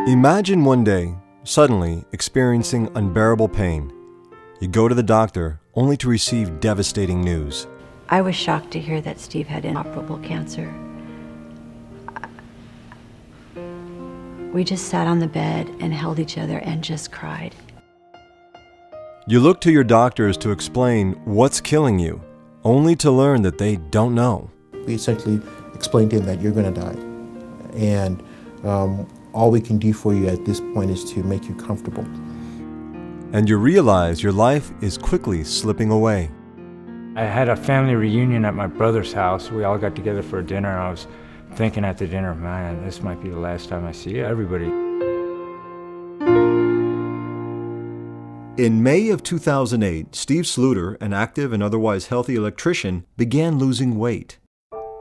Imagine one day, suddenly experiencing unbearable pain. You go to the doctor only to receive devastating news. I was shocked to hear that Steve had inoperable cancer. We just sat on the bed and held each other and just cried. You look to your doctors to explain what's killing you, only to learn that they don't know. We essentially explained to him that you're going to die, and all we can do for you at this point is to make you comfortable. And you realize your life is quickly slipping away. I had a family reunion at my brother's house. We all got together for a dinner, and I was thinking at the dinner, man, this might be the last time I see everybody. In May of 2008, Steve Sluder, an active and otherwise healthy electrician, began losing weight.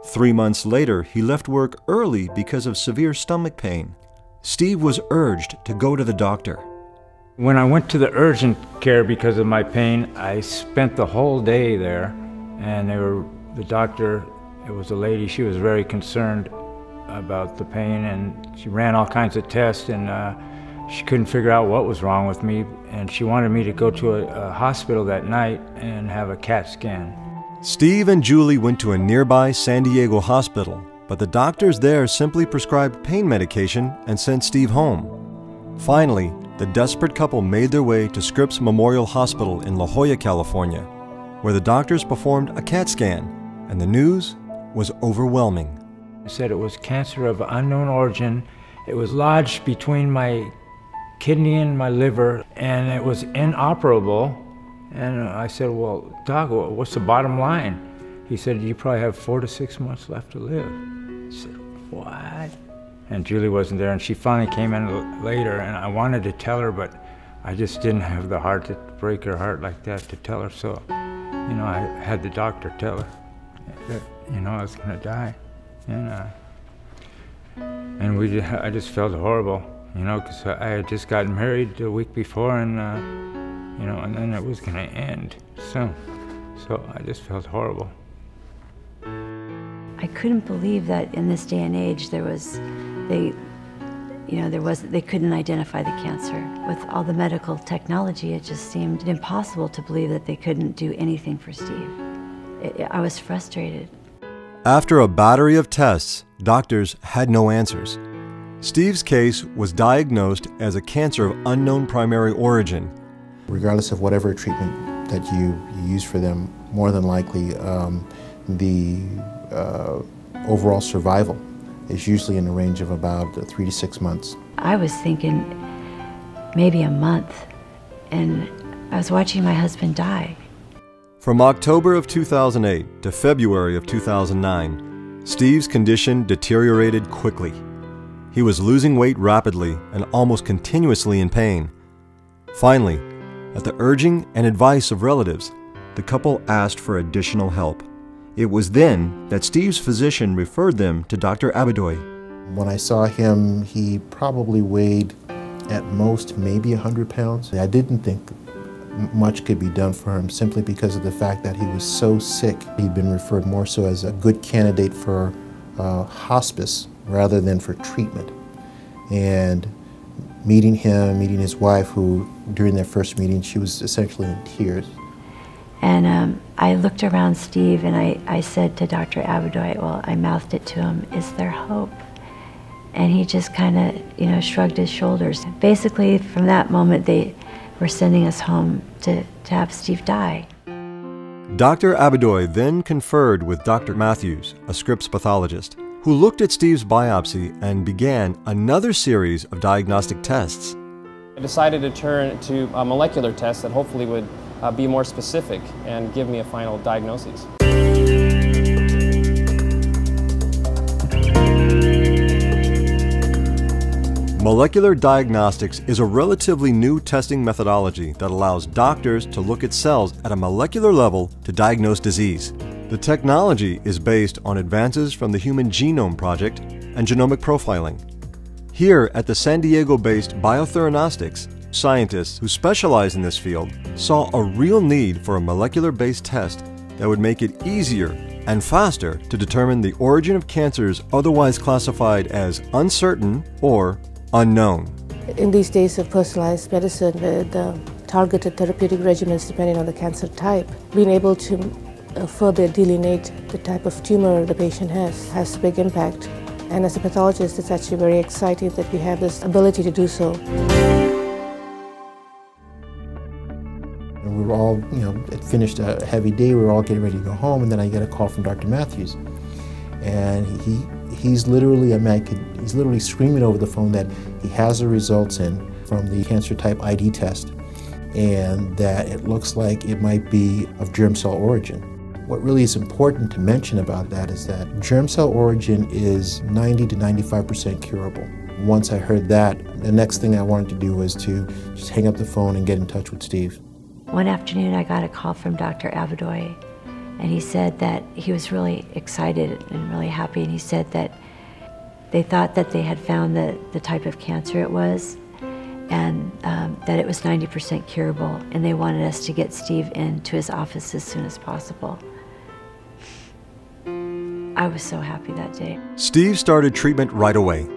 3 months later, he left work early because of severe stomach pain. Steve was urged to go to the doctor. When I went to the urgent care because of my pain, I spent the whole day there, and the doctor, it was a lady, she was very concerned about the pain, and she ran all kinds of tests, and she couldn't figure out what was wrong with me, and she wanted me to go to a hospital that night and have a CAT scan. Steve and Julie went to a nearby San Diego hospital, but the doctors there simply prescribed pain medication and sent Steve home. Finally, the desperate couple made their way to Scripps Memorial Hospital in La Jolla, California, where the doctors performed a CAT scan, and the news was overwhelming. They said it was cancer of unknown origin. It was lodged between my kidney and my liver, and it was inoperable. And I said, well, Doc, what's the bottom line? He said, you probably have 4 to 6 months left to live. I said, what? And Julie wasn't there, and she finally came in later, and I wanted to tell her, but I just didn't have the heart to break her heart like that to tell her. So, you know, I had the doctor tell her that, you know, I was gonna die. And I just felt horrible, you know, because I had just gotten married the week before, and you know, and then it was gonna end soon. So I just felt horrible. I couldn't believe that in this day and age they couldn't identify the cancer. With all the medical technology, it just seemed impossible to believe that they couldn't do anything for Steve. I was frustrated. After a battery of tests, doctors had no answers. Steve's case was diagnosed as a cancer of unknown primary origin. Regardless of whatever treatment that you use for them, more than likely the overall survival is usually in the range of about 3 to 6 months. I was thinking maybe a month, and I was watching my husband die. From October of 2008 to February of 2009, Steve's condition deteriorated quickly. He was losing weight rapidly and almost continuously in pain. Finally, at the urging and advice of relatives, the couple asked for additional help. It was then that Steve's physician referred them to Dr. Abadoy. When I saw him, he probably weighed at most maybe 100 pounds. I didn't think much could be done for him simply because of the fact that he was so sick. He'd been referred more so as a good candidate for hospice rather than for treatment. And meeting him, meeting his wife, who during their first meeting, she was essentially in tears. And I looked around Steve and I said to Dr. Abadoy, well, I mouthed it to him, is there hope? And he just kind of, you know, shrugged his shoulders. Basically, from that moment, they were sending us home to have Steve die. Dr. Abadoy then conferred with Dr. Matthews, a Scripps pathologist, who looked at Steve's biopsy and began another series of diagnostic tests. I decided to turn to a molecular test that hopefully would be more specific and give me a final diagnosis. Molecular diagnostics is a relatively new testing methodology that allows doctors to look at cells at a molecular level to diagnose disease. The technology is based on advances from the Human Genome Project and genomic profiling. Here at the San Diego-based Biotheranostics, scientists who specialize in this field saw a real need for a molecular-based test that would make it easier and faster to determine the origin of cancers otherwise classified as uncertain or unknown. In these days of personalized medicine with targeted therapeutic regimens depending on the cancer type, being able to further delineate the type of tumor the patient has a big impact. And as a pathologist, it's actually very exciting that we have this ability to do so. And we were all, it finished a heavy day, we were all getting ready to go home, and then I get a call from Dr. Matthews. And he's literally he's literally screaming over the phone that he has the results in from the cancer type ID test, and that it looks like it might be of germ cell origin. What really is important to mention about that is that germ cell origin is 90 to 95% curable. Once I heard that, the next thing I wanted to do was to just hang up the phone and get in touch with Steve. One afternoon I got a call from Dr. Abadoy, and he said that he was really excited and really happy, and he said that they thought that they had found the type of cancer it was, and that it was 90% curable, and they wanted us to get Steve into his office as soon as possible. I was so happy that day. Steve started treatment right away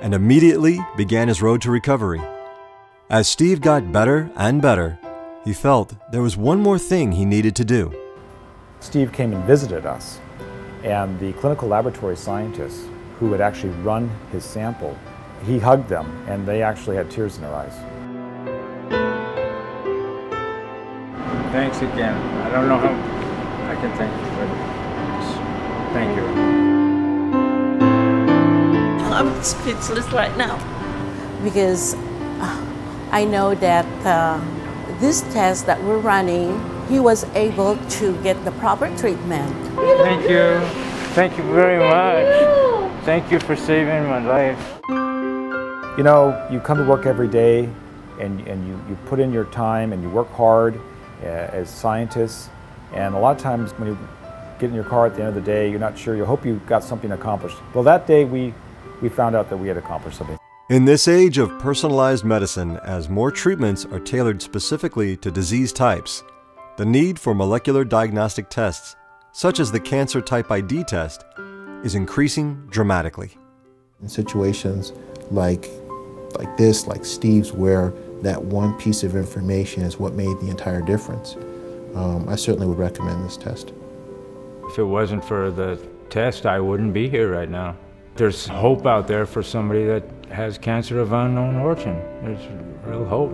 and immediately began his road to recovery. As Steve got better and better, he felt there was one more thing he needed to do. Steve came and visited us, and the clinical laboratory scientists who had actually run his sample, he hugged them, and they actually had tears in their eyes. Thanks again. I don't know how I can thank you, but thank you. I'm speechless right now because I know that this test that we're running, he was able to get the proper treatment. Thank you. Thank you very much. Thank you for saving my life. You know, you come to work every day and you put in your time and you work hard as scientists, and a lot of times when you get in your car at the end of the day, you're not sure, you hope you got something accomplished. Well, that day we found out that we had accomplished something. In this age of personalized medicine, as more treatments are tailored specifically to disease types, the need for molecular diagnostic tests, such as the cancer type ID test, is increasing dramatically. In situations like this, like Steve's, where that one piece of information is what made the entire difference, I certainly would recommend this test. If it wasn't for the test, I wouldn't be here right now. There's hope out there for somebody that has cancer of unknown origin. There's real hope.